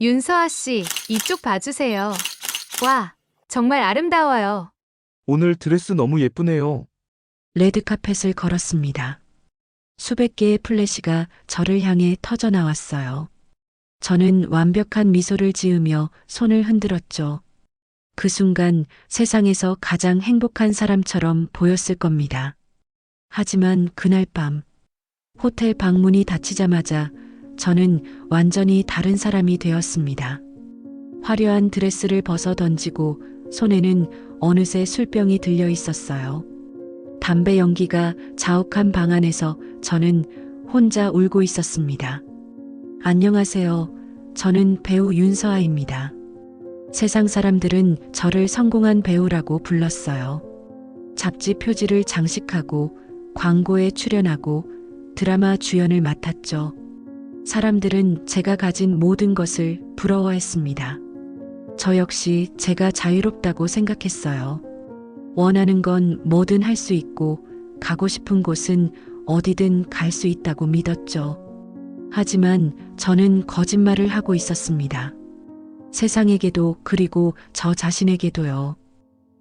윤서아 씨, 이쪽 봐주세요. 와, 정말 아름다워요. 오늘 드레스 너무 예쁘네요. 레드카펫을 걸었습니다. 수백 개의 플래시가 저를 향해 터져 나왔어요. 저는 완벽한 미소를 지으며 손을 흔들었죠. 그 순간 세상에서 가장 행복한 사람처럼 보였을 겁니다. 하지만 그날 밤, 호텔 방문이 닫히자마자 저는 완전히 다른 사람이 되었습니다. 화려한 드레스를 벗어 던지고 손에는 어느새 술병이 들려 있었어요. 담배 연기가 자욱한 방 안에서 저는 혼자 울고 있었습니다. 안녕하세요. 저는 배우 윤서아입니다. 세상 사람들은 저를 성공한 배우라고 불렀어요. 잡지 표지를 장식하고 광고에 출연하고 드라마 주연을 맡았죠. 사람들은 제가 가진 모든 것을 부러워했습니다. 저 역시 제가 자유롭다고 생각했어요. 원하는 건 뭐든 할 수 있고 가고 싶은 곳은 어디든 갈 수 있다고 믿었죠. 하지만 저는 거짓말을 하고 있었습니다. 세상에게도 그리고 저 자신에게도요.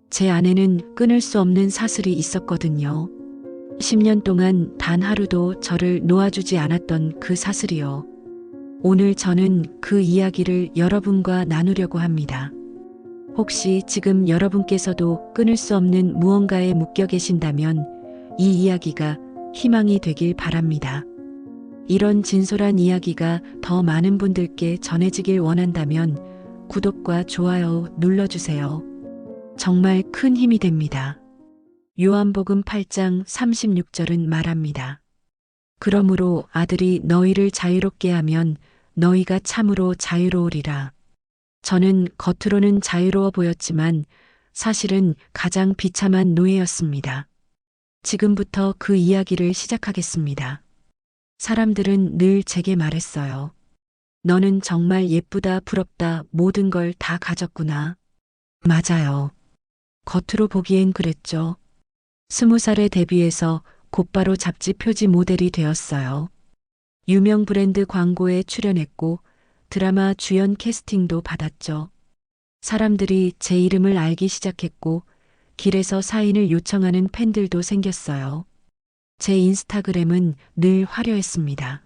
제 안에는 끊을 수 없는 사슬이 있었거든요. 10년 동안 단 하루도 저를 놓아주지 않았던 그 사슬이요. 오늘 저는 그 이야기를 여러분과 나누려고 합니다. 혹시 지금 여러분께서도 끊을 수 없는 무언가에 묶여 계신다면 이 이야기가 희망이 되길 바랍니다. 이런 진솔한 이야기가 더 많은 분들께 전해지길 원한다면 구독과 좋아요 눌러주세요. 정말 큰 힘이 됩니다. 요한복음 8장 36절은 말합니다. 그러므로 아들이 너희를 자유롭게 하면 너희가 참으로 자유로우리라. 저는 겉으로는 자유로워 보였지만 사실은 가장 비참한 노예였습니다. 지금부터 그 이야기를 시작하겠습니다. 사람들은 늘 제게 말했어요. 너는 정말 예쁘다, 부럽다, 모든 걸 다 가졌구나. 맞아요. 겉으로 보기엔 그랬죠. 20살에 데뷔해서 곧바로 잡지 표지 모델이 되었어요. 유명 브랜드 광고에 출연했고 드라마 주연 캐스팅도 받았죠. 사람들이 제 이름을 알기 시작했고 길에서 사인을 요청하는 팬들도 생겼어요. 제 인스타그램은 늘 화려했습니다.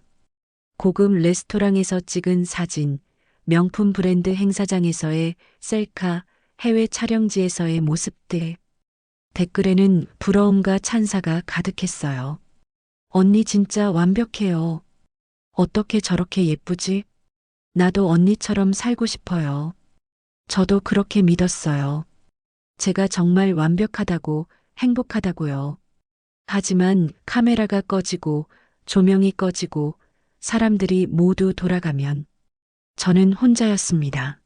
고급 레스토랑에서 찍은 사진, 명품 브랜드 행사장에서의 셀카, 해외 촬영지에서의 모습들. 댓글에는 부러움과 찬사가 가득했어요. 언니 진짜 완벽해요. 어떻게 저렇게 예쁘지? 나도 언니처럼 살고 싶어요. 저도 그렇게 믿었어요. 제가 정말 완벽하다고, 행복하다고요. 하지만 카메라가 꺼지고 조명이 꺼지고 사람들이 모두 돌아가면 저는 혼자였습니다.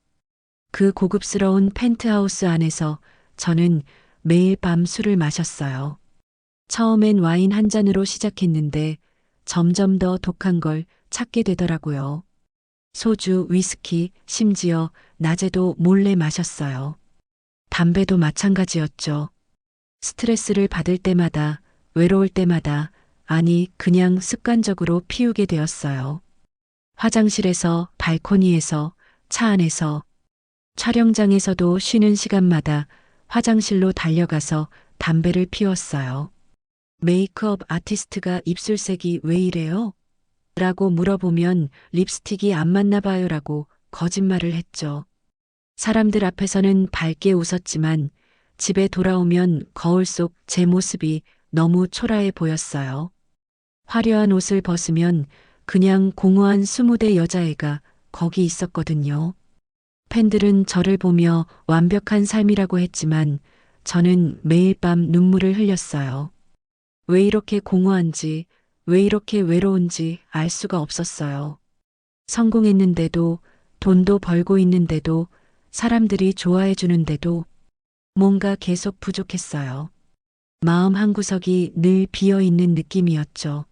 그 고급스러운 펜트하우스 안에서 저는 매일 밤 술을 마셨어요. 처음엔 와인 한 잔으로 시작했는데 점점 더 독한 걸 찾게 되더라고요. 소주, 위스키, 심지어 낮에도 몰래 마셨어요. 담배도 마찬가지였죠. 스트레스를 받을 때마다, 외로울 때마다, 아니, 그냥 습관적으로 피우게 되었어요. 화장실에서, 발코니에서, 차 안에서, 촬영장에서도 쉬는 시간마다 화장실로 달려가서 담배를 피웠어요. 메이크업 아티스트가 입술색이 왜 이래요? 라고 물어보면 립스틱이 안 맞나 봐요라고 거짓말을 했죠. 사람들 앞에서는 밝게 웃었지만 집에 돌아오면 거울 속 제 모습이 너무 초라해 보였어요. 화려한 옷을 벗으면 그냥 공허한 20대 여자애가 거기 있었거든요. 팬들은 저를 보며 완벽한 삶이라고 했지만 저는 매일 밤 눈물을 흘렸어요. 왜 이렇게 공허한지, 왜 이렇게 외로운지 알 수가 없었어요. 성공했는데도, 돈도 벌고 있는데도, 사람들이 좋아해 주는데도 뭔가 계속 부족했어요. 마음 한구석이 늘 비어 있는 느낌이었죠.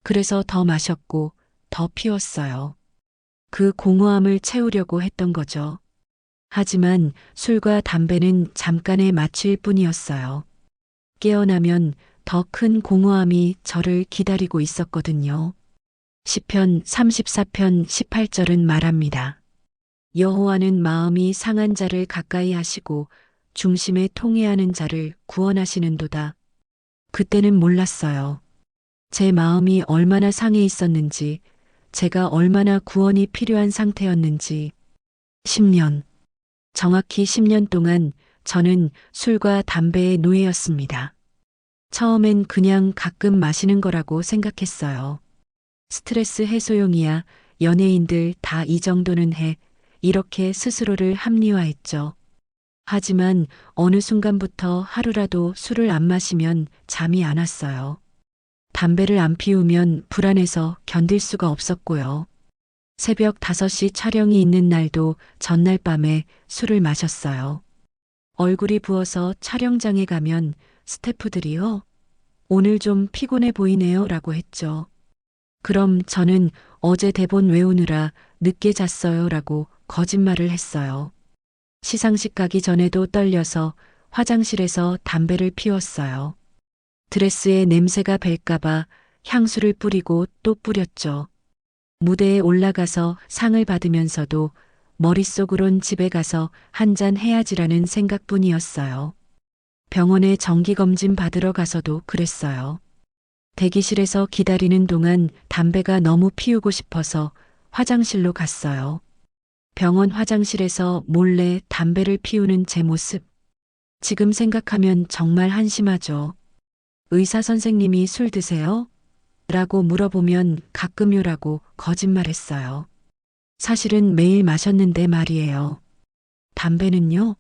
그래서 더 마셨고 더 피웠어요. 그 공허함을 채우려고 했던 거죠. 하지만 술과 담배는 잠깐의 마취일 뿐이었어요. 깨어나면 더 큰 공허함이 저를 기다리고 있었거든요. 시편 34편 18절은 말합니다. 여호와는 마음이 상한 자를 가까이 하시고 중심에 통회하는 자를 구원하시는도다. 그때는 몰랐어요. 제 마음이 얼마나 상해 있었는지, 제가 얼마나 구원이 필요한 상태였는지. 10년. 정확히 10년 동안 저는 술과 담배의 노예였습니다. 처음엔 그냥 가끔 마시는 거라고 생각했어요. 스트레스 해소용이야, 연예인들 다 이 정도는 해. 이렇게 스스로를 합리화했죠. 하지만 어느 순간부터 하루라도 술을 안 마시면 잠이 안 왔어요. 담배를 안 피우면 불안해서 견딜 수가 없었고요. 새벽 5시 촬영이 있는 날도 전날 밤에 술을 마셨어요. 얼굴이 부어서 촬영장에 가면 스태프들이요, 오늘 좀 피곤해 보이네요 라고 했죠. 그럼 저는 어제 대본 외우느라 늦게 잤어요 라고 거짓말을 했어요. 시상식 가기 전에도 떨려서 화장실에서 담배를 피웠어요. 드레스에 냄새가 벨까봐 향수를 뿌리고 또 뿌렸죠. 무대에 올라가서 상을 받으면서도 머릿속으론 집에 가서 한잔 해야지라는 생각뿐이었어요. 병원에 정기검진 받으러 가서도 그랬어요. 대기실에서 기다리는 동안 담배가 너무 피우고 싶어서 화장실로 갔어요. 병원 화장실에서 몰래 담배를 피우는 제 모습. 지금 생각하면 정말 한심하죠. 의사 선생님이 술 드세요? 라고 물어보면 가끔요라고 거짓말했어요. 사실은 매일 마셨는데 말이에요. 담배는요?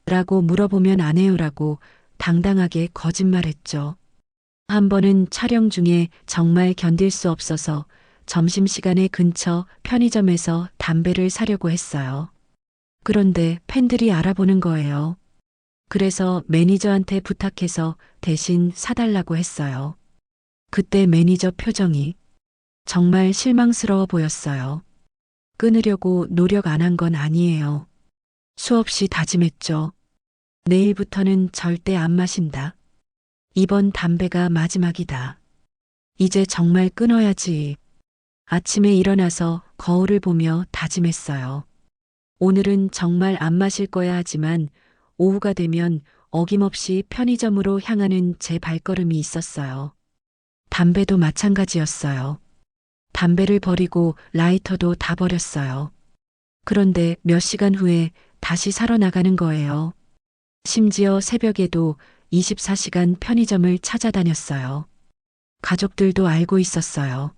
라고 물어보면 안 해요라고 당당하게 거짓말했죠. 한 번은 촬영 중에 정말 견딜 수 없어서 점심시간에 근처 편의점에서 담배를 사려고 했어요. 그런데 팬들이 알아보는 거예요. 그래서 매니저한테 부탁해서 대신 사달라고 했어요. 그때 매니저 표정이 정말 실망스러워 보였어요. 끊으려고 노력 안 한 건 아니에요. 수없이 다짐했죠. 내일부터는 절대 안 마신다. 이번 담배가 마지막이다. 이제 정말 끊어야지. 아침에 일어나서 거울을 보며 다짐했어요. 오늘은 정말 안 마실 거야 하지만 오후가 되면 어김없이 편의점으로 향하는 제 발걸음이 있었어요. 담배도 마찬가지였어요. 담배를 버리고 라이터도 다 버렸어요. 그런데 몇 시간 후에 다시 사러 나가는 거예요. 심지어 새벽에도 24시간 편의점을 찾아다녔어요. 가족들도 알고 있었어요.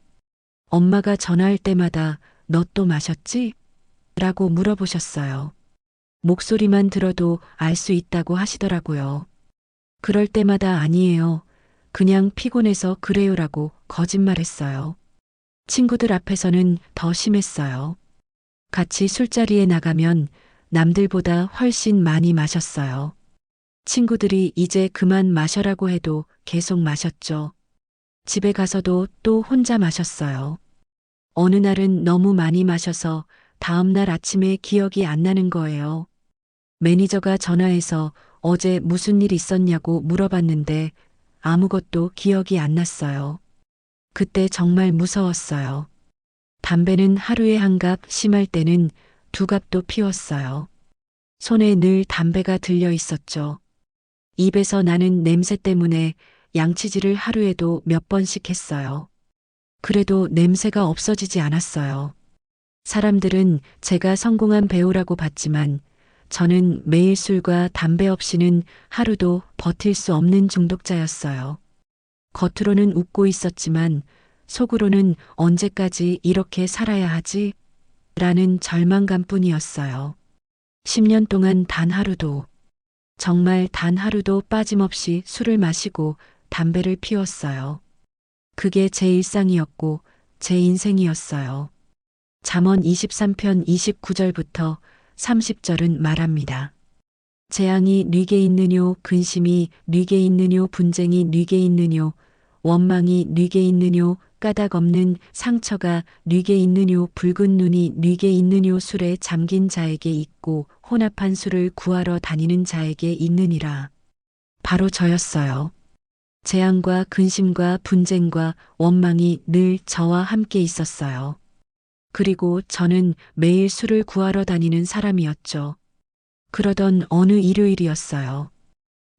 엄마가 전화할 때마다 너 또 마셨지? 라고 물어보셨어요. 목소리만 들어도 알 수 있다고 하시더라고요. 그럴 때마다 아니에요. 그냥 피곤해서 그래요라고 거짓말했어요. 친구들 앞에서는 더 심했어요. 같이 술자리에 나가면 남들보다 훨씬 많이 마셨어요. 친구들이 이제 그만 마셔라고 해도 계속 마셨죠. 집에 가서도 또 혼자 마셨어요. 어느 날은 너무 많이 마셔서 다음 날 아침에 기억이 안 나는 거예요. 매니저가 전화해서 어제 무슨 일 있었냐고 물어봤는데 아무것도 기억이 안 났어요. 그때 정말 무서웠어요. 담배는 하루에 한 갑, 심할 때는 2갑도 피웠어요. 손에 늘 담배가 들려 있었죠. 입에서 나는 냄새 때문에 양치질을 하루에도 몇 번씩 했어요. 그래도 냄새가 없어지지 않았어요. 사람들은 제가 성공한 배우라고 봤지만 저는 매일 술과 담배 없이는 하루도 버틸 수 없는 중독자였어요. 겉으로는 웃고 있었지만 속으로는 언제까지 이렇게 살아야 하지? 라는 절망감뿐이었어요. 10년 동안 단 하루도, 정말 단 하루도 빠짐없이 술을 마시고 담배를 피웠어요. 그게 제 일상이었고 제 인생이었어요. 잠언 23편 29절부터 30절은 말합니다. 재앙이 뉘게 있느뇨, 근심이 뉘게 있느뇨, 분쟁이 뉘게 있느뇨, 원망이 뉘게 있느뇨, 까닭 없는 상처가 뉘게 있느뇨, 붉은 눈이 뉘게 있느뇨, 술에 잠긴 자에게 있고 혼합한 술을 구하러 다니는 자에게 있느니라. 바로 저였어요. 재앙과 근심과 분쟁과 원망이 늘 저와 함께 있었어요. 그리고 저는 매일 술을 구하러 다니는 사람이었죠. 그러던 어느 일요일이었어요.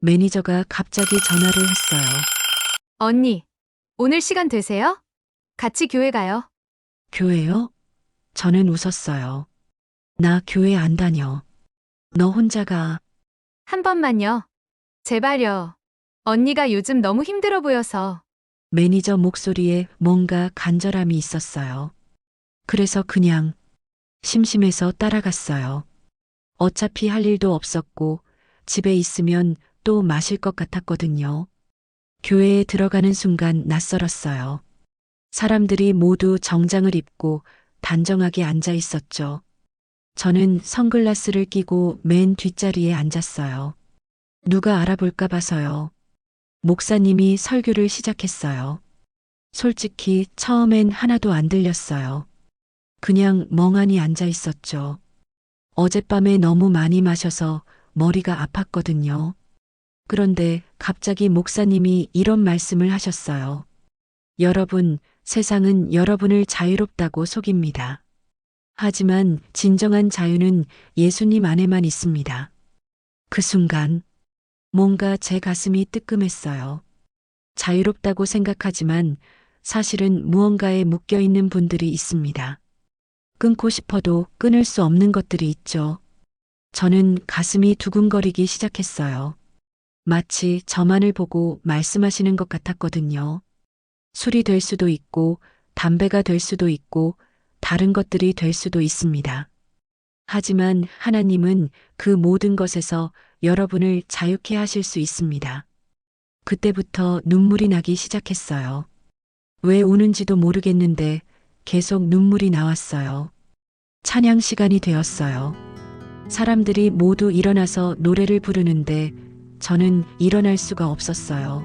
매니저가 갑자기 전화를 했어요. 언니, 오늘 시간 되세요? 같이 교회 가요. 교회요? 저는 웃었어요. 나 교회 안 다녀. 너 혼자 가. 한 번만요. 제발요. 언니가 요즘 너무 힘들어 보여서. 매니저 목소리에 뭔가 간절함이 있었어요. 그래서 그냥 심심해서 따라갔어요. 어차피 할 일도 없었고 집에 있으면 또 마실 것 같았거든요. 교회에 들어가는 순간 낯설었어요. 사람들이 모두 정장을 입고 단정하게 앉아 있었죠. 저는 선글라스를 끼고 맨 뒷자리에 앉았어요. 누가 알아볼까 봐서요. 목사님이 설교를 시작했어요. 솔직히 처음엔 하나도 안 들렸어요. 그냥 멍하니 앉아 있었죠. 어젯밤에 너무 많이 마셔서 머리가 아팠거든요. 그런데 갑자기 목사님이 이런 말씀을 하셨어요. 여러분, 세상은 여러분을 자유롭다고 속입니다. 하지만 진정한 자유는 예수님 안에만 있습니다. 그 순간 뭔가 제 가슴이 뜨끔했어요. 자유롭다고 생각하지만 사실은 무언가에 묶여 있는 분들이 있습니다. 끊고 싶어도 끊을 수 없는 것들이 있죠. 저는 가슴이 두근거리기 시작했어요. 마치 저만을 보고 말씀하시는 것 같았거든요. 술이 될 수도 있고, 담배가 될 수도 있고, 다른 것들이 될 수도 있습니다. 하지만 하나님은 그 모든 것에서 여러분을 자유케 하실 수 있습니다. 그때부터 눈물이 나기 시작했어요. 왜 우는지도 모르겠는데 계속 눈물이 나왔어요. 찬양 시간이 되었어요. 사람들이 모두 일어나서 노래를 부르는데 저는 일어날 수가 없었어요.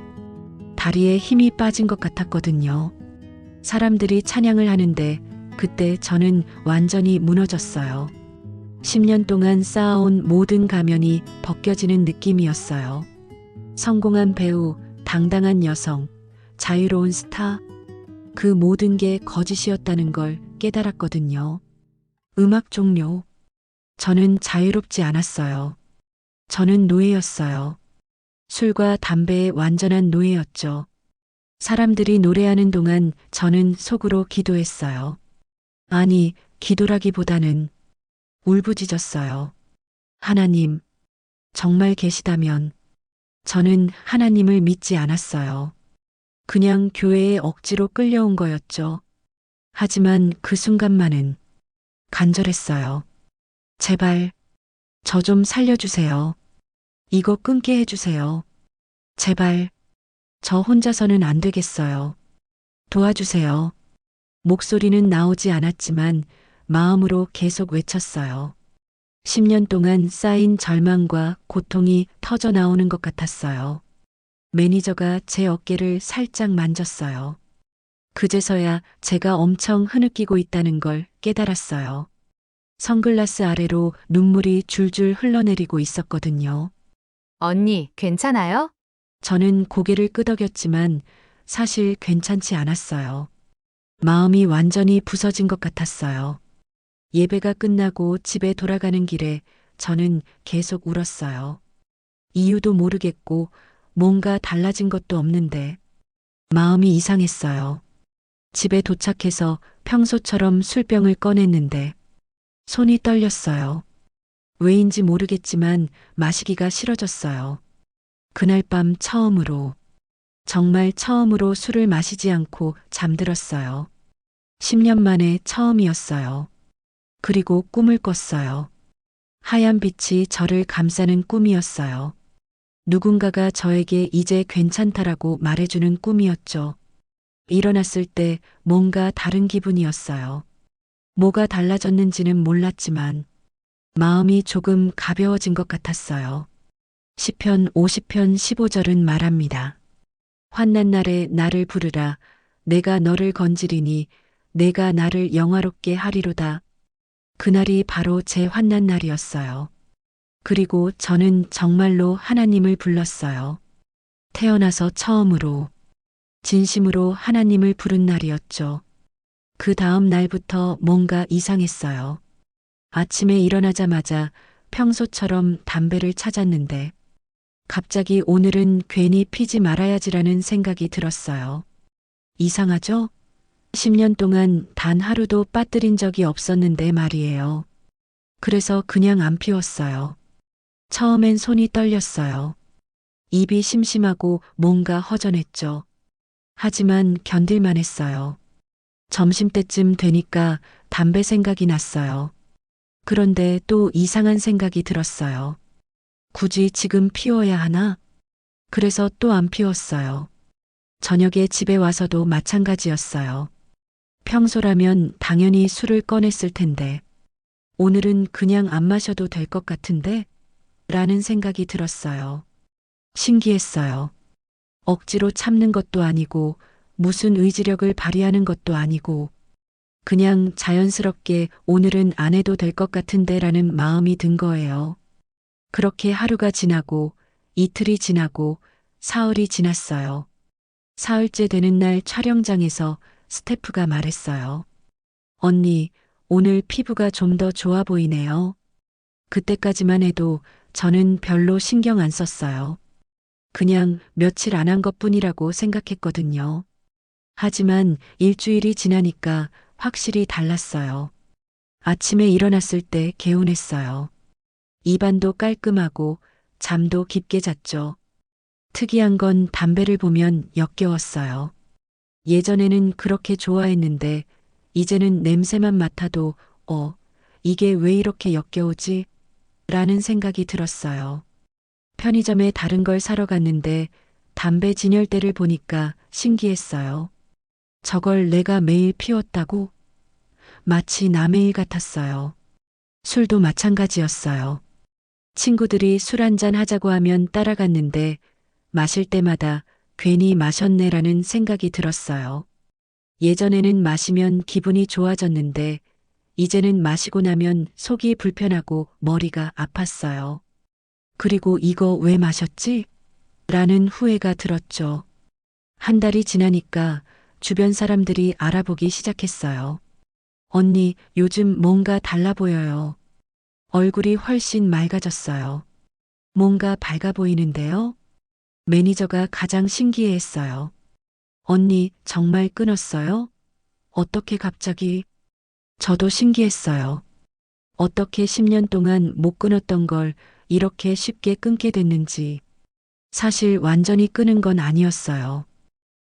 다리에 힘이 빠진 것 같았거든요. 사람들이 찬양을 하는데 그때 저는 완전히 무너졌어요. 10년 동안 쌓아온 모든 가면이 벗겨지는 느낌이었어요. 성공한 배우, 당당한 여성, 자유로운 스타, 그 모든 게 거짓이었다는 걸 깨달았거든요. 음악 종료. 저는 자유롭지 않았어요. 저는 노예였어요. 술과 담배의 완전한 노예였죠. 사람들이 노래하는 동안 저는 속으로 기도했어요. 아니, 기도라기보다는 울부짖었어요. 하나님, 정말 계시다면 저는 하나님을 믿지 않았어요. 그냥 교회에 억지로 끌려온 거였죠. 하지만 그 순간만은 간절했어요. 제발, 저 좀 살려주세요. 이거 끊게 해주세요. 제발, 저 혼자서는 안 되겠어요. 도와주세요. 목소리는 나오지 않았지만 마음으로 계속 외쳤어요. 10년 동안 쌓인 절망과 고통이 터져 나오는 것 같았어요. 매니저가 제 어깨를 살짝 만졌어요. 그제서야 제가 엄청 흐느끼고 있다는 걸 깨달았어요. 선글라스 아래로 눈물이 줄줄 흘러내리고 있었거든요. 언니, 괜찮아요? 저는 고개를 끄덕였지만 사실 괜찮지 않았어요. 마음이 완전히 부서진 것 같았어요. 예배가 끝나고 집에 돌아가는 길에 저는 계속 울었어요. 이유도 모르겠고 뭔가 달라진 것도 없는데 마음이 이상했어요. 집에 도착해서 평소처럼 술병을 꺼냈는데 손이 떨렸어요. 왜인지 모르겠지만 마시기가 싫어졌어요. 그날 밤 처음으로, 정말 처음으로 술을 마시지 않고 잠들었어요. 10년 만에 처음이었어요. 그리고 꿈을 꿨어요. 하얀 빛이 저를 감싸는 꿈이었어요. 누군가가 저에게 이제 괜찮다라고 말해주는 꿈이었죠. 일어났을 때 뭔가 다른 기분이었어요. 뭐가 달라졌는지는 몰랐지만 마음이 조금 가벼워진 것 같았어요. 시편 50편 15절은 말합니다. 환난 날에 나를 부르라. 내가 너를 건지리니 내가 나를 영화롭게 하리로다. 그날이 바로 제 환난 날이었어요. 그리고 저는 정말로 하나님을 불렀어요. 태어나서 처음으로, 진심으로 하나님을 부른 날이었죠. 그 다음 날부터 뭔가 이상했어요. 아침에 일어나자마자 평소처럼 담배를 찾았는데 갑자기 오늘은 괜히 피지 말아야지라는 생각이 들었어요. 이상하죠? 10년 동안 단 하루도 빠뜨린 적이 없었는데 말이에요. 그래서 그냥 안 피웠어요. 처음엔 손이 떨렸어요. 입이 심심하고 뭔가 허전했죠. 하지만 견딜만 했어요. 점심때쯤 되니까 담배 생각이 났어요. 그런데 또 이상한 생각이 들었어요. 굳이 지금 피워야 하나? 그래서 또 안 피웠어요. 저녁에 집에 와서도 마찬가지였어요. 평소라면 당연히 술을 꺼냈을 텐데, 오늘은 그냥 안 마셔도 될 것 같은데? 라는 생각이 들었어요. 신기했어요. 억지로 참는 것도 아니고, 무슨 의지력을 발휘하는 것도 아니고, 그냥 자연스럽게 오늘은 안 해도 될 것 같은데 라는 마음이 든 거예요. 그렇게 하루가 지나고, 이틀이 지나고, 사흘이 지났어요. 사흘째 되는 날 촬영장에서 스태프가 말했어요. 언니, 오늘 피부가 좀 더 좋아 보이네요. 그때까지만 해도 저는 별로 신경 안 썼어요. 그냥 며칠 안 한 것뿐이라고 생각했거든요. 하지만 일주일이 지나니까 확실히 달랐어요. 아침에 일어났을 때 개운했어요. 입안도 깔끔하고 잠도 깊게 잤죠. 특이한 건 담배를 보면 역겨웠어요. 예전에는 그렇게 좋아했는데 이제는 냄새만 맡아도 이게 왜 이렇게 역겨우지? 라는 생각이 들었어요. 편의점에 다른 걸 사러 갔는데 담배 진열대를 보니까 신기했어요. 저걸 내가 매일 피웠다고? 마치 남의 일 같았어요. 술도 마찬가지였어요. 친구들이 술 한잔 하자고 하면 따라갔는데 마실 때마다 괜히 마셨네라는 생각이 들었어요. 예전에는 마시면 기분이 좋아졌는데 이제는 마시고 나면 속이 불편하고 머리가 아팠어요. 그리고 이거 왜 마셨지? 라는 후회가 들었죠. 한 달이 지나니까 주변 사람들이 알아보기 시작했어요. 언니, 요즘 뭔가 달라 보여요. 얼굴이 훨씬 맑아졌어요. 뭔가 밝아 보이는데요? 매니저가 가장 신기해했어요. 언니, 정말 끊었어요? 어떻게 갑자기? 저도 신기했어요. 어떻게 10년 동안 못 끊었던 걸 이렇게 쉽게 끊게 됐는지. 사실 완전히 끊은 건 아니었어요.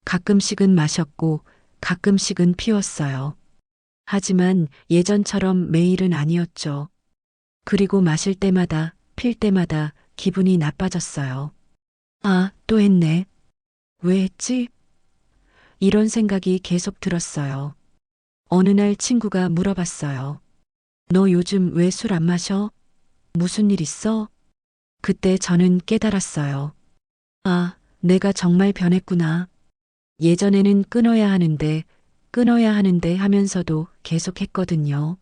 가끔씩은 마셨고 가끔씩은 피웠어요. 하지만 예전처럼 매일은 아니었죠. 그리고 마실 때마다, 필 때마다 기분이 나빠졌어요. 아, 또 했네. 왜 했지? 이런 생각이 계속 들었어요. 어느 날 친구가 물어봤어요. 너 요즘 왜 술 안 마셔? 무슨 일 있어? 그때 저는 깨달았어요. 아, 내가 정말 변했구나. 예전에는 끊어야 하는데 하면서도 계속 했거든요.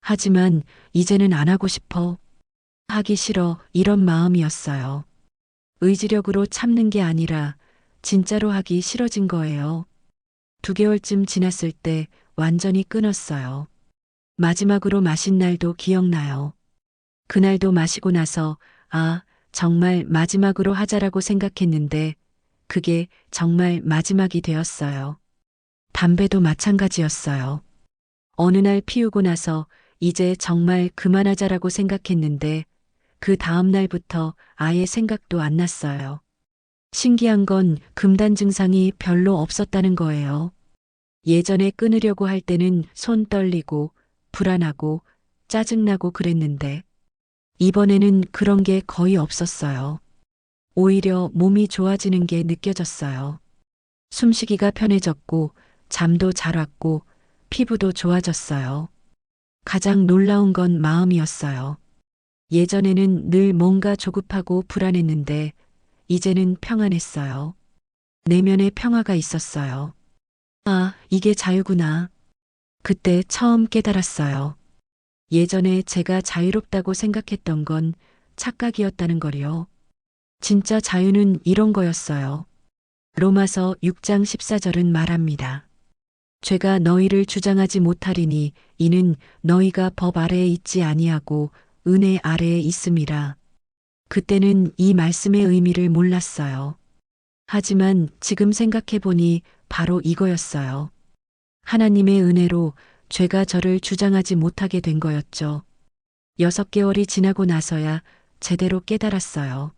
하지만 이제는 안 하고 싶어. 하기 싫어. 이런 마음이었어요. 의지력으로 참는 게 아니라 진짜로 하기 싫어진 거예요. 2개월쯤 지났을 때 완전히 끊었어요. 마지막으로 마신 날도 기억나요. 그날도 마시고 나서 정말 마지막으로 하자라고 생각했는데 그게 정말 마지막이 되었어요. 담배도 마찬가지였어요. 어느 날 피우고 나서 이제 정말 그만하자라고 생각했는데 그 다음 날부터 아예 생각도 안 났어요. 신기한 건 금단 증상이 별로 없었다는 거예요. 예전에 끊으려고 할 때는 손 떨리고 불안하고 짜증나고 그랬는데 이번에는 그런 게 거의 없었어요. 오히려 몸이 좋아지는 게 느껴졌어요. 숨쉬기가 편해졌고 잠도 잘 왔고 피부도 좋아졌어요. 가장 놀라운 건 마음이었어요. 예전에는 늘 뭔가 조급하고 불안했는데 이제는 평안했어요. 내면에 평화가 있었어요. 아, 이게 자유구나. 그때 처음 깨달았어요. 예전에 제가 자유롭다고 생각했던 건 착각이었다는 걸요. 진짜 자유는 이런 거였어요. 로마서 6장 14절은 말합니다. 죄가 너희를 주장하지 못하리니 이는 너희가 법 아래에 있지 아니하고 은혜 아래에 있음이라. 그때는 이 말씀의 의미를 몰랐어요. 하지만 지금 생각해 보니 바로 이거였어요. 하나님의 은혜로 죄가 저를 주장하지 못하게 된 거였죠. 6개월이 지나고 나서야 제대로 깨달았어요.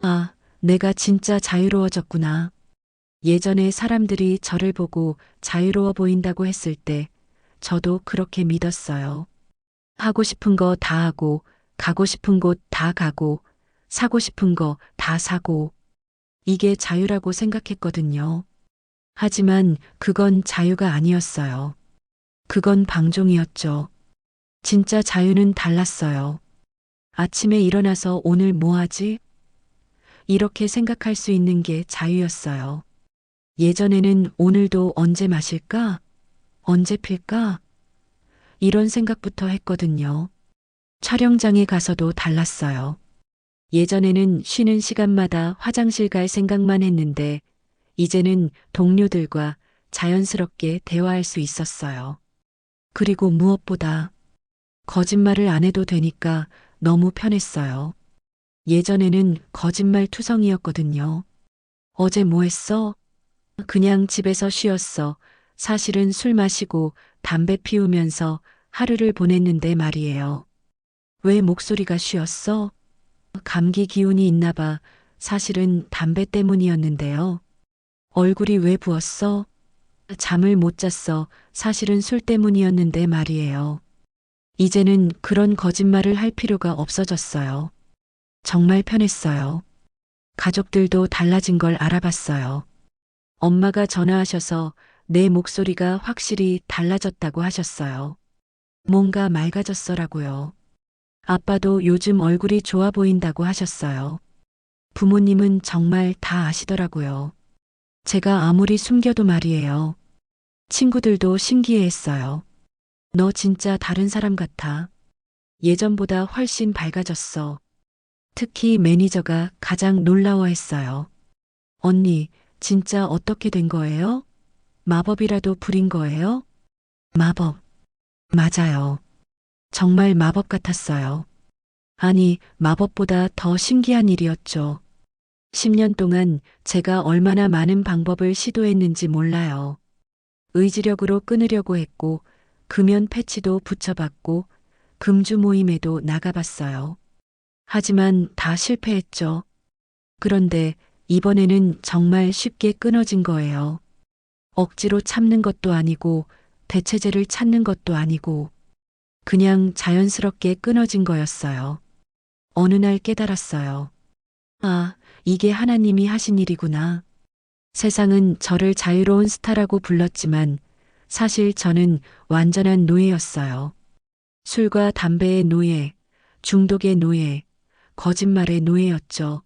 아, 내가 진짜 자유로워졌구나. 예전에 사람들이 저를 보고 자유로워 보인다고 했을 때 저도 그렇게 믿었어요. 하고 싶은 거 다 하고, 가고 싶은 곳 다 가고, 사고 싶은 거 다 사고, 이게 자유라고 생각했거든요. 하지만 그건 자유가 아니었어요. 그건 방종이었죠. 진짜 자유는 달랐어요. 아침에 일어나서 오늘 뭐 하지? 이렇게 생각할 수 있는 게 자유였어요. 예전에는 오늘도 언제 마실까? 언제 필까? 이런 생각부터 했거든요. 촬영장에 가서도 달랐어요. 예전에는 쉬는 시간마다 화장실 갈 생각만 했는데 이제는 동료들과 자연스럽게 대화할 수 있었어요. 그리고 무엇보다 거짓말을 안 해도 되니까 너무 편했어요. 예전에는 거짓말 투성이었거든요. 어제 뭐 했어? 그냥 집에서 쉬었어. 사실은 술 마시고 담배 피우면서 하루를 보냈는데 말이에요. 왜 목소리가 쉬었어? 감기 기운이 있나 봐. 사실은 담배 때문이었는데요. 얼굴이 왜 부었어? 잠을 못 잤어. 사실은 술 때문이었는데 말이에요. 이제는 그런 거짓말을 할 필요가 없어졌어요. 정말 편했어요. 가족들도 달라진 걸 알아봤어요. 엄마가 전화하셔서 내 목소리가 확실히 달라졌다고 하셨어요. 뭔가 맑아졌어라고요. 아빠도 요즘 얼굴이 좋아 보인다고 하셨어요. 부모님은 정말 다 아시더라고요. 제가 아무리 숨겨도 말이에요. 친구들도 신기해했어요. 너 진짜 다른 사람 같아. 예전보다 훨씬 밝아졌어. 특히 매니저가 가장 놀라워했어요. 언니, 진짜 어떻게 된 거예요? 마법이라도 부린 거예요? 마법. 맞아요. 정말 마법 같았어요. 아니, 마법보다 더 신기한 일이었죠. 10년 동안 제가 얼마나 많은 방법을 시도했는지 몰라요. 의지력으로 끊으려고 했고, 금연 패치도 붙여봤고, 금주 모임에도 나가봤어요. 하지만 다 실패했죠. 그런데 이번에는 정말 쉽게 끊어진 거예요. 억지로 참는 것도 아니고, 대체제를 찾는 것도 아니고, 그냥 자연스럽게 끊어진 거였어요. 어느 날 깨달았어요. 아, 이게 하나님이 하신 일이구나. 세상은 저를 자유로운 스타라고 불렀지만 사실 저는 완전한 노예였어요. 술과 담배의 노예, 중독의 노예, 거짓말의 노예였죠.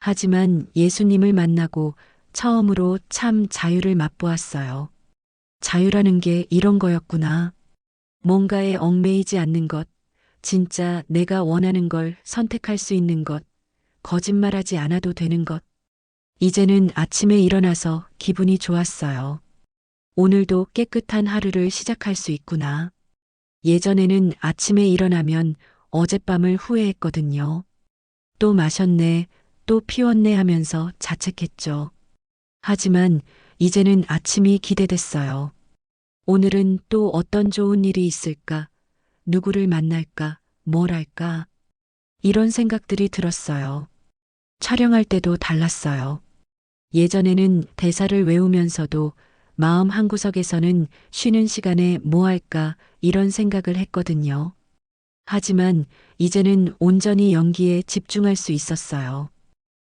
하지만 예수님을 만나고 처음으로 참 자유를 맛보았어요. 자유라는 게 이런 거였구나. 뭔가에 얽매이지 않는 것, 진짜 내가 원하는 걸 선택할 수 있는 것, 거짓말하지 않아도 되는 것. 이제는 아침에 일어나서 기분이 좋았어요. 오늘도 깨끗한 하루를 시작할 수 있구나. 예전에는 아침에 일어나면 어젯밤을 후회했거든요. 또 마셨네, 또 피웠네 하면서 자책했죠. 하지만 이제는 아침이 기대됐어요. 오늘은 또 어떤 좋은 일이 있을까? 누구를 만날까? 뭘 할까? 이런 생각들이 들었어요. 촬영할 때도 달랐어요. 예전에는 대사를 외우면서도 마음 한구석에서는 쉬는 시간에 뭐 할까 이런 생각을 했거든요. 하지만 이제는 온전히 연기에 집중할 수 있었어요.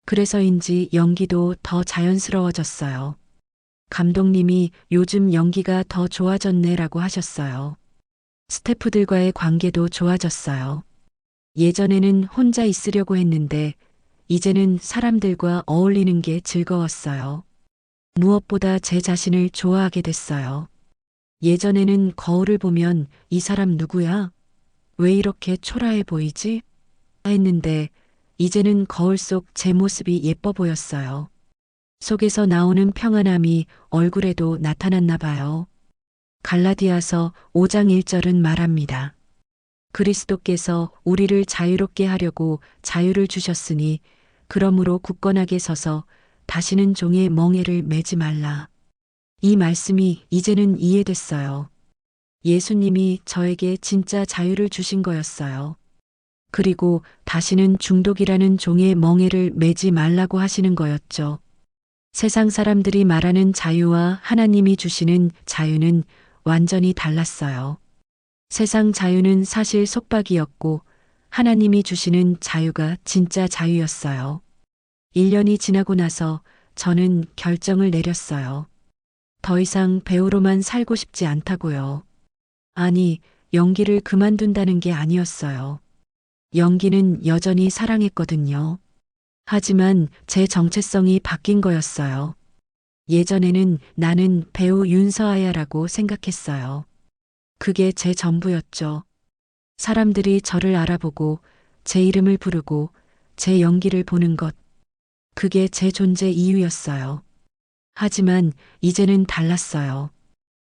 그래서인지 연기도 더 자연스러워졌어요. 감독님이 요즘 연기가 더 좋아졌네라고 하셨어요. 스태프들과의 관계도 좋아졌어요. 예전에는 혼자 있으려고 했는데 이제는 사람들과 어울리는 게 즐거웠어요. 무엇보다 제 자신을 좋아하게 됐어요. 예전에는 거울을 보면 이 사람 누구야? 왜 이렇게 초라해 보이지? 했는데 이제는 거울 속 제 모습이 예뻐 보였어요. 속에서 나오는 평안함이 얼굴에도 나타났나 봐요. 갈라디아서 5장 1절은 말합니다. 그리스도께서 우리를 자유롭게 하려고 자유를 주셨으니 그러므로 굳건하게 서서 다시는 종의 멍에를 매지 말라. 이 말씀이 이제는 이해됐어요. 예수님이 저에게 진짜 자유를 주신 거였어요. 그리고 다시는 중독이라는 종의 멍에를 매지 말라고 하시는 거였죠. 세상 사람들이 말하는 자유와 하나님이 주시는 자유는 완전히 달랐어요. 세상 자유는 사실 속박이었고 하나님이 주시는 자유가 진짜 자유였어요. 1년이 지나고 나서 저는 결정을 내렸어요. 더 이상 배우로만 살고 싶지 않다고요. 아니, 연기를 그만둔다는 게 아니었어요. 연기는 여전히 사랑했거든요. 하지만 제 정체성이 바뀐 거였어요. 예전에는 나는 배우 윤서아야라고 생각했어요. 그게 제 전부였죠. 사람들이 저를 알아보고 제 이름을 부르고 제 연기를 보는 것. 그게 제 존재 이유였어요. 하지만 이제는 달랐어요.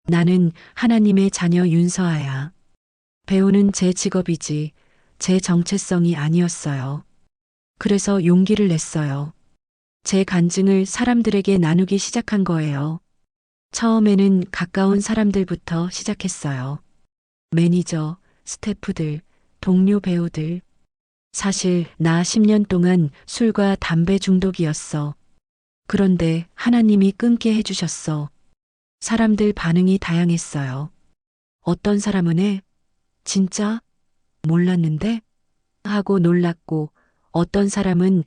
나는 하나님의 자녀 윤서아야. 배우는 제 직업이지 제 정체성이 아니었어요. 그래서 용기를 냈어요. 제 간증을 사람들에게 나누기 시작한 거예요. 처음에는 가까운 사람들부터 시작했어요. 매니저, 스태프들, 동료 배우들. 사실 나 10년 동안 술과 담배 중독이었어. 그런데 하나님이 끊게 해주셨어. 사람들 반응이 다양했어요. 어떤 사람은 진짜? 몰랐는데? 하고 놀랐고, 어떤 사람은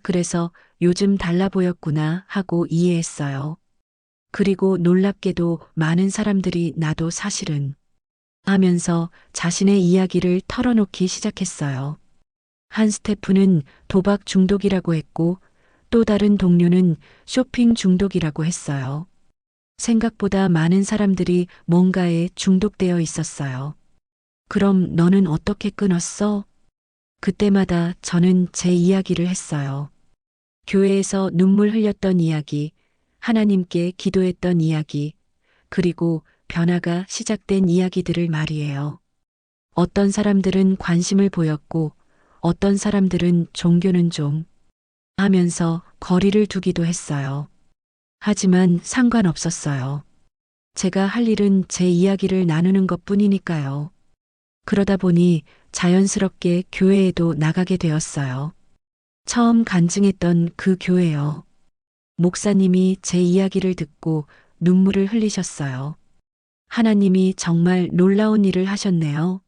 그래서 요즘 달라 보였구나 하고 이해했어요. 그리고 놀랍게도 많은 사람들이 나도 사실은 하면서 자신의 이야기를 털어놓기 시작했어요. 한 스태프는 도박 중독이라고 했고 또 다른 동료는 쇼핑 중독이라고 했어요. 생각보다 많은 사람들이 뭔가에 중독되어 있었어요. 그럼 너는 어떻게 끊었어? 그때마다 저는 제 이야기를 했어요. 교회에서 눈물 흘렸던 이야기, 하나님께 기도했던 이야기, 그리고 변화가 시작된 이야기들을 말이에요. 어떤 사람들은 관심을 보였고, 어떤 사람들은 종교는 좀 하면서 거리를 두기도 했어요. 하지만 상관없었어요. 제가 할 일은 제 이야기를 나누는 것 뿐이니까요. 그러다 보니 자연스럽게 교회에도 나가게 되었어요. 처음 간증했던 그 교회요. 목사님이 제 이야기를 듣고 눈물을 흘리셨어요. 하나님이 정말 놀라운 일을 하셨네요.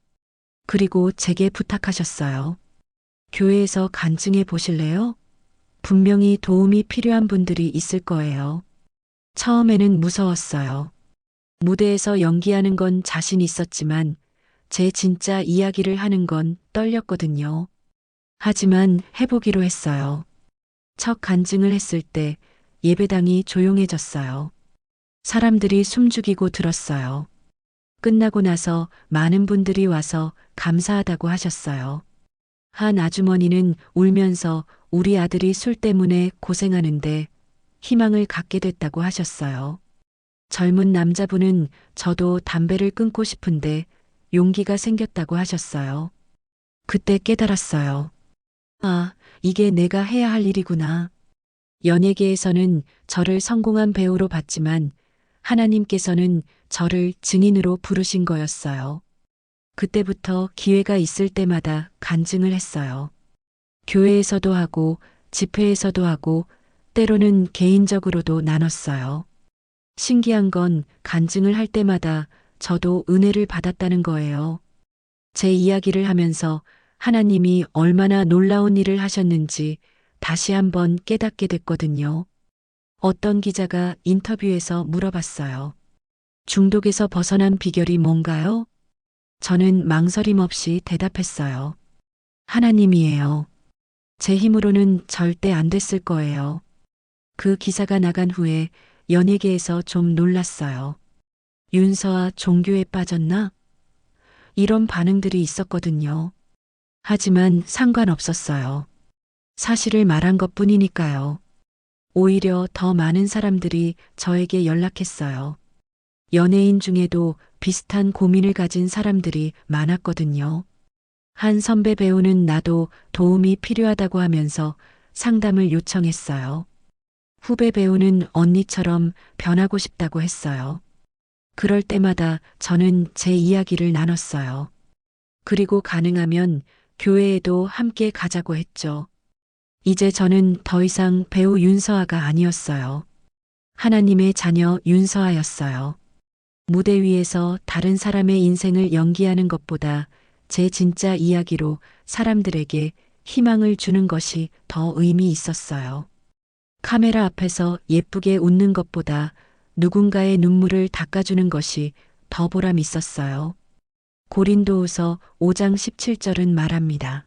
그리고 제게 부탁하셨어요. 교회에서 간증해 보실래요? 분명히 도움이 필요한 분들이 있을 거예요. 처음에는 무서웠어요. 무대에서 연기하는 건 자신 있었지만 제 진짜 이야기를 하는 건 떨렸거든요. 하지만 해보기로 했어요. 첫 간증을 했을 때 예배당이 조용해졌어요. 사람들이 숨죽이고 들었어요. 끝나고 나서 많은 분들이 와서 감사하다고 하셨어요. 한 아주머니는 울면서 우리 아들이 술 때문에 고생하는데 희망을 갖게 됐다고 하셨어요. 젊은 남자분은 저도 담배를 끊고 싶은데 용기가 생겼다고 하셨어요. 그때 깨달았어요. 이게 내가 해야 할 일이구나. 연예계에서는 저를 성공한 배우로 봤지만 하나님께서는 저를 증인으로 부르신 거였어요. 그때부터 기회가 있을 때마다 간증을 했어요. 교회에서도 하고 집회에서도 하고 때로는 개인적으로도 나눴어요. 신기한 건 간증을 할 때마다 저도 은혜를 받았다는 거예요. 제 이야기를 하면서 하나님이 얼마나 놀라운 일을 하셨는지 다시 한번 깨닫게 됐거든요. 어떤 기자가 인터뷰에서 물어봤어요. 중독에서 벗어난 비결이 뭔가요? 저는 망설임 없이 대답했어요. 하나님이에요. 제 힘으로는 절대 안 됐을 거예요. 그 기사가 나간 후에 연예계에서 좀 놀랐어요. 윤서아 종교에 빠졌나? 이런 반응들이 있었거든요. 하지만 상관없었어요. 사실을 말한 것 뿐이니까요. 오히려 더 많은 사람들이 저에게 연락했어요. 연예인 중에도 비슷한 고민을 가진 사람들이 많았거든요. 한 선배 배우는 나도 도움이 필요하다고 하면서 상담을 요청했어요. 후배 배우는 언니처럼 변하고 싶다고 했어요. 그럴 때마다 저는 제 이야기를 나눴어요. 그리고 가능하면 교회에도 함께 가자고 했죠. 이제 저는 더 이상 배우 윤서아가 아니었어요. 하나님의 자녀 윤서아였어요. 무대 위에서 다른 사람의 인생을 연기하는 것보다 제 진짜 이야기로 사람들에게 희망을 주는 것이 더 의미 있었어요. 카메라 앞에서 예쁘게 웃는 것보다 누군가의 눈물을 닦아주는 것이 더 보람 있었어요. 고린도후서 5장 17절은 말합니다.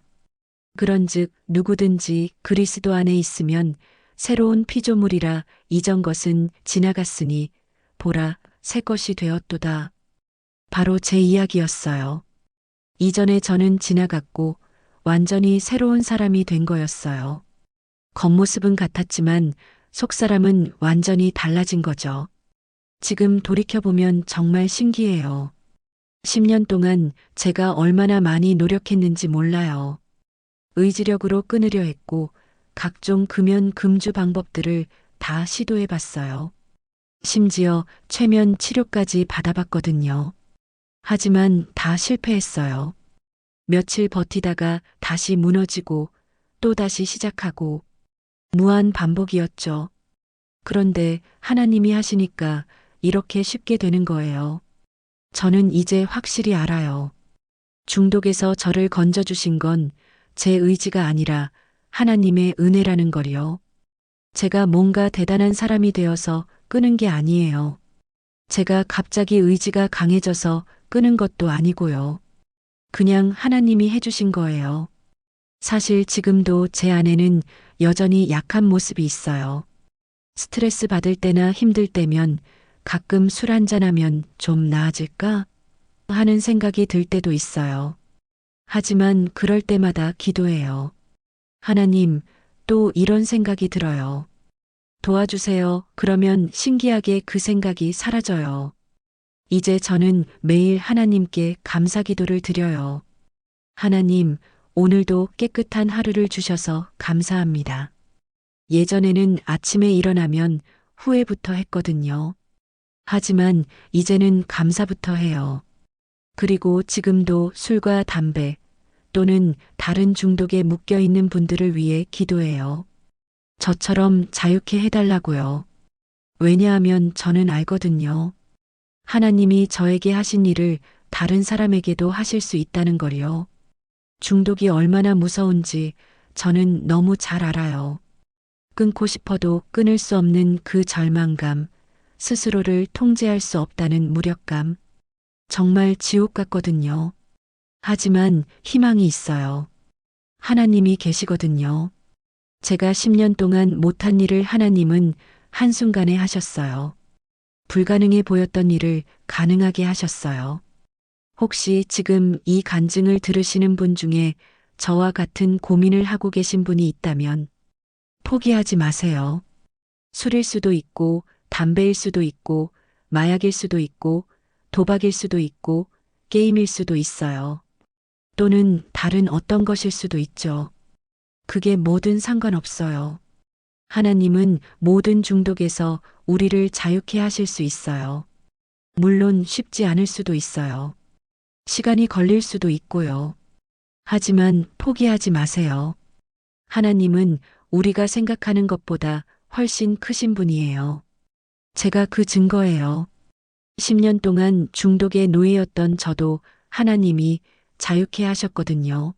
그런즉 누구든지 그리스도 안에 있으면 새로운 피조물이라 이전 것은 지나갔으니 보라 새 것이 되었도다. 바로 제 이야기였어요. 이전에 저는 지나갔고 완전히 새로운 사람이 된 거였어요. 겉모습은 같았지만 속사람은 완전히 달라진 거죠. 지금 돌이켜보면 정말 신기해요. 10년 동안 제가 얼마나 많이 노력했는지 몰라요. 의지력으로 끊으려 했고 각종 금연 금주 방법들을 다 시도해 봤어요. 심지어 최면 치료까지 받아봤거든요. 하지만 다 실패했어요. 며칠 버티다가 다시 무너지고 또 다시 시작하고 무한 반복이었죠. 그런데 하나님이 하시니까 이렇게 쉽게 되는 거예요. 저는 이제 확실히 알아요. 중독에서 저를 건져주신 건 제 의지가 아니라 하나님의 은혜라는 걸요. 제가 뭔가 대단한 사람이 되어서 끄는 게 아니에요. 제가 갑자기 의지가 강해져서 끄는 것도 아니고요. 그냥 하나님이 해주신 거예요. 사실 지금도 제 안에는 여전히 약한 모습이 있어요. 스트레스 받을 때나 힘들 때면 가끔 술 한잔하면 좀 나아질까 하는 생각이 들 때도 있어요. 하지만 그럴 때마다 기도해요. 하나님, 또 이런 생각이 들어요. 도와주세요. 그러면 신기하게 그 생각이 사라져요. 이제 저는 매일 하나님께 감사 기도를 드려요. 하나님, 오늘도 깨끗한 하루를 주셔서 감사합니다. 예전에는 아침에 일어나면 후회부터 했거든요. 하지만 이제는 감사부터 해요. 그리고 지금도 술과 담배 또는 다른 중독에 묶여 있는 분들을 위해 기도해요. 저처럼 자유케 해달라고요. 왜냐하면 저는 알거든요. 하나님이 저에게 하신 일을 다른 사람에게도 하실 수 있다는 걸요. 중독이 얼마나 무서운지 저는 너무 잘 알아요. 끊고 싶어도 끊을 수 없는 그 절망감, 스스로를 통제할 수 없다는 무력감. 정말 지옥 같거든요. 하지만 희망이 있어요. 하나님이 계시거든요. 제가 10년 동안 못한 일을 하나님은 한순간에 하셨어요. 불가능해 보였던 일을 가능하게 하셨어요. 혹시 지금 이 간증을 들으시는 분 중에 저와 같은 고민을 하고 계신 분이 있다면 포기하지 마세요. 술일 수도 있고, 담배일 수도 있고, 마약일 수도 있고, 도박일 수도 있고, 게임일 수도 있어요. 또는 다른 어떤 것일 수도 있죠. 그게 뭐든 상관없어요. 하나님은 모든 중독에서 우리를 자유케 하실 수 있어요. 물론 쉽지 않을 수도 있어요. 시간이 걸릴 수도 있고요. 하지만 포기하지 마세요. 하나님은 우리가 생각하는 것보다 훨씬 크신 분이에요. 제가 그 증거예요. 10년 동안 중독의 노예였던 저도 하나님이 자유케 하셨거든요.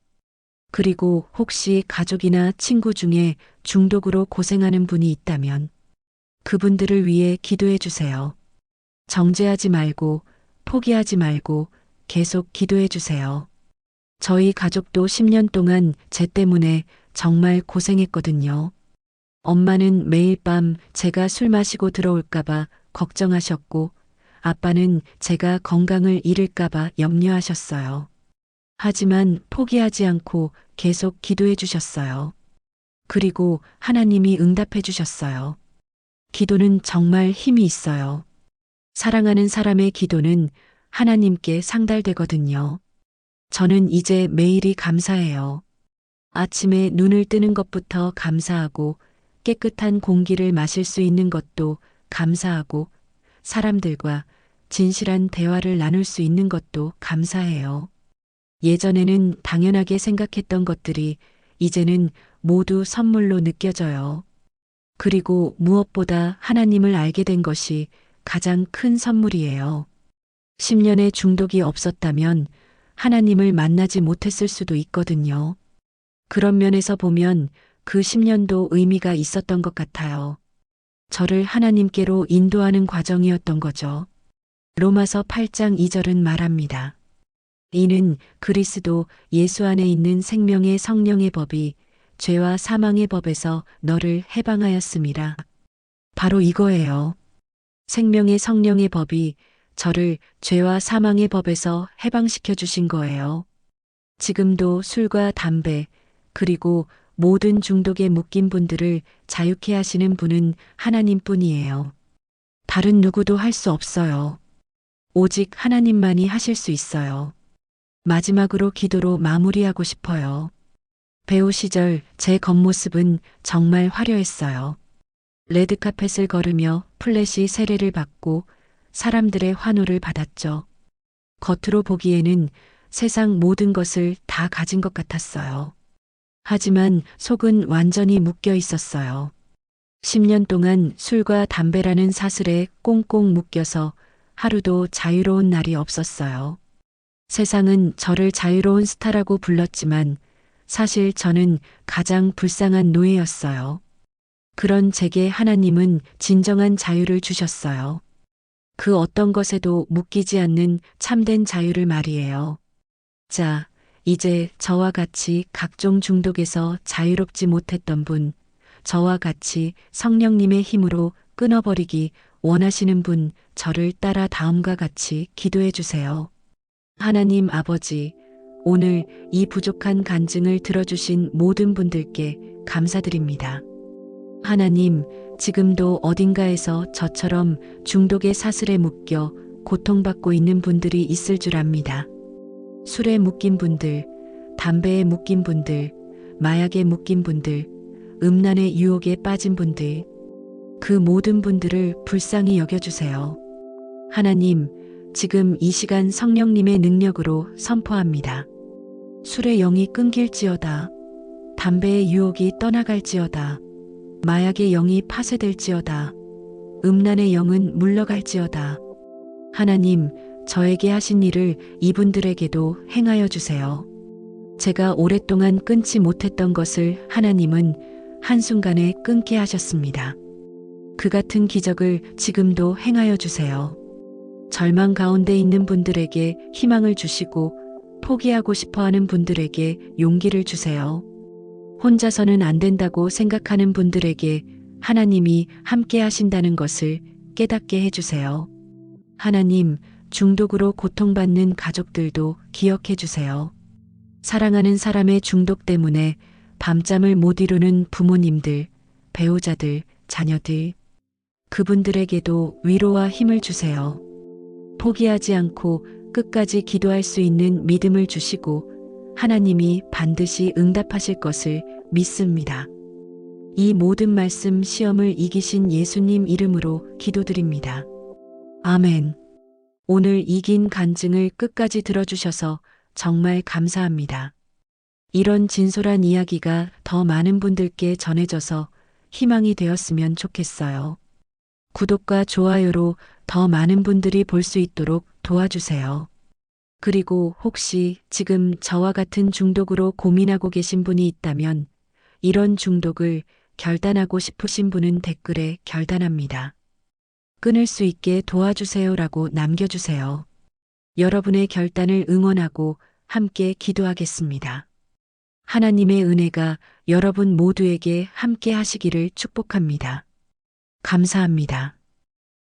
그리고 혹시 가족이나 친구 중에 중독으로 고생하는 분이 있다면 그분들을 위해 기도해 주세요. 정죄하지 말고 포기하지 말고 계속 기도해 주세요. 저희 가족도 10년 동안 제 때문에 정말 고생했거든요. 엄마는 매일 밤 제가 술 마시고 들어올까봐 걱정하셨고, 아빠는 제가 건강을 잃을까봐 염려하셨어요. 하지만 포기하지 않고 계속 기도해 주셨어요. 그리고 하나님이 응답해 주셨어요. 기도는 정말 힘이 있어요. 사랑하는 사람의 기도는 하나님께 상달되거든요. 저는 이제 매일이 감사해요. 아침에 눈을 뜨는 것부터 감사하고 깨끗한 공기를 마실 수 있는 것도 감사하고 사람들과 진실한 대화를 나눌 수 있는 것도 감사해요. 예전에는 당연하게 생각했던 것들이 이제는 모두 선물로 느껴져요. 그리고 무엇보다 하나님을 알게 된 것이 가장 큰 선물이에요. 10년의 중독이 없었다면 하나님을 만나지 못했을 수도 있거든요. 그런 면에서 보면 그 10년도 의미가 있었던 것 같아요. 저를 하나님께로 인도하는 과정이었던 거죠. 로마서 8장 2절은 말합니다. 이는 그리스도 예수 안에 있는 생명의 성령의 법이 죄와 사망의 법에서 너를 해방하였음이라. 바로 이거예요. 생명의 성령의 법이 저를 죄와 사망의 법에서 해방시켜 주신 거예요. 지금도 술과 담배, 그리고 모든 중독에 묶인 분들을 자유케 하시는 분은 하나님뿐이에요. 다른 누구도 할 수 없어요. 오직 하나님만이 하실 수 있어요. 마지막으로 기도로 마무리하고 싶어요. 배우 시절 제 겉모습은 정말 화려했어요. 레드카펫을 걸으며 플래시 세례를 받고 사람들의 환호를 받았죠. 겉으로 보기에는 세상 모든 것을 다 가진 것 같았어요. 하지만 속은 완전히 묶여 있었어요. 10년 동안 술과 담배라는 사슬에 꽁꽁 묶여서 하루도 자유로운 날이 없었어요. 세상은 저를 자유로운 스타라고 불렀지만 사실 저는 가장 불쌍한 노예였어요. 그런 제게 하나님은 진정한 자유를 주셨어요. 그 어떤 것에도 묶이지 않는 참된 자유를 말이에요. 자, 이제 저와 같이 각종 중독에서 자유롭지 못했던 분, 저와 같이 성령님의 힘으로 끊어버리기 원하시는 분, 저를 따라 다음과 같이 기도해 주세요. 하나님 아버지, 오늘 이 부족한 간증을 들어주신 모든 분들께 감사드립니다. 하나님, 지금도 어딘가에서 저처럼 중독의 사슬에 묶여 고통받고 있는 분들이 있을 줄 압니다. 술에 묶인 분들, 담배에 묶인 분들, 마약에 묶인 분들, 음란의 유혹에 빠진 분들, 그 모든 분들을 불쌍히 여겨주세요. 하나님, 지금 이 시간 성령님의 능력으로 선포합니다. 술의 영이 끊길지어다. 담배의 유혹이 떠나갈지어다. 마약의 영이 파쇄될지어다. 음란의 영은 물러갈지어다. 하나님, 저에게 하신 일을 이분들에게도 행하여 주세요. 제가 오랫동안 끊지 못했던 것을 하나님은 한순간에 끊게 하셨습니다. 그 같은 기적을 지금도 행하여 주세요. 절망 가운데 있는 분들에게 희망을 주시고 포기하고 싶어 하는 분들에게 용기를 주세요. 혼자서는 안 된다고 생각하는 분들에게 하나님이 함께 하신다는 것을 깨닫게 해주세요. 하나님, 중독으로 고통받는 가족들도 기억해 주세요. 사랑하는 사람의 중독 때문에 밤잠을 못 이루는 부모님들, 배우자들, 자녀들, 그분들에게도 위로와 힘을 주세요. 포기하지 않고 끝까지 기도할 수 있는 믿음을 주시고 하나님이 반드시 응답하실 것을 믿습니다. 이 모든 말씀 시험을 이기신 예수님 이름으로 기도드립니다. 아멘. 오늘 이 긴 간증을 끝까지 들어주셔서 정말 감사합니다. 이런 진솔한 이야기가 더 많은 분들께 전해져서 희망이 되었으면 좋겠어요. 구독과 좋아요로 더 많은 분들이 볼 수 있도록 도와주세요. 그리고 혹시 지금 저와 같은 중독으로 고민하고 계신 분이 있다면 이런 중독을 결단하고 싶으신 분은 댓글에 결단합니다. 끊을 수 있게 도와주세요라고 남겨주세요. 여러분의 결단을 응원하고 함께 기도하겠습니다. 하나님의 은혜가 여러분 모두에게 함께 하시기를 축복합니다. 감사합니다.